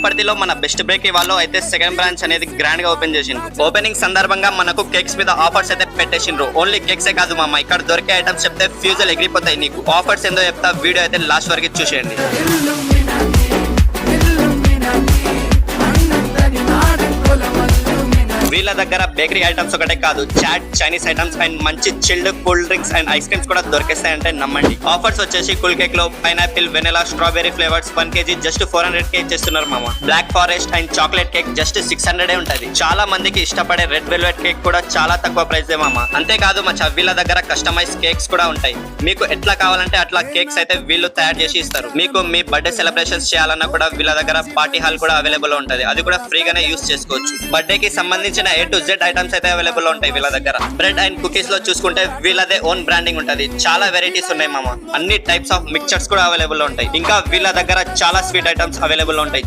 పుట్టపర్తిలో మన best bakery వాళ్ళు అయితే సెకండ్ బ్రాంచ్ అనేది గ్రాండ్ గా ఓపెన్ చేసిండ్రు. ఓపెనింగ్ సందర్భంగా మనకు కేక్స్ మీద ఆఫర్స్ అయితే పెట్టేసిండ్రు. ఓన్లీ కేక్సే కాదు మామ, ఇక్కడ దొరికే ఐటమ్స్ చెప్తే ఫ్యూజులు ఎగిరిపోతాయి నీకు. ఆఫర్స్ ఏందో చెప్తా, వీడియో అయితే లాస్ట్ వరకు చూసేయండి. వీళ్ళ దగ్గర బేకరీ ఐటమ్స్ ఒకటే కాదు, చాట్, చైనీస్ ఐటమ్స్ అండ్ మంచి chilled cool drinks and ice creams కూడా దొరికేస్తాయంటే నమ్మండి. ఆఫర్స్ వచ్చేసి కూల్ కేక్ లో pineapple, vanilla, strawberry flavours 1 kg just 400 cake చేస్తున్నారు మామ. Black forest and chocolate cake just 600 ఉంటది. చాలా మందికి ఇష్టపడే రెడ్ వెల్వెట్ కేక్ కూడా చాలా తక్కువ ప్రైస్ మామ. అంతేకాదు మచ్చా, వీళ్ళ దగ్గర కస్టమైజ్ కేక్స్ కూడా ఉంటాయి. మీకు ఎట్లా కావాలంటే అట్లా కేక్స్ అయితే వీళ్ళు తయారు చేసి ఇస్తారు. మీకు మీ బర్త్డే సెలబ్రేషన్స్ చేయాలన్నా కూడా వీళ్ళ దగ్గర పార్టీ హాల్ కూడా అవైలబుల్ ఉంటది. అది కూడా ఫ్రీగానే యూస్ చేసుకోవచ్చు. బర్త్డే కి సంబంధించిన A to Z ఐటమ్స్ అయితే అవైలబుల్ ఉంటాయి వీళ్ళ దగ్గర. బ్రెడ్ అండ్ కుకీస్ లో చూసుకుంటే వీళ్ళదే ఓన్ బ్రాండింగ్ ఉంటది. చాలా వెరైటీస్ ఉన్నాయి మామ. అన్ని టైప్స్ ఆఫ్ మిక్చర్స్ కూడా అవైలబుల్ ఉంటాయి. ఇంకా వీళ్ళ దగ్గర చాలా స్వీట్ ఐటమ్స్ అవైలబుల్ ఉంటాయి.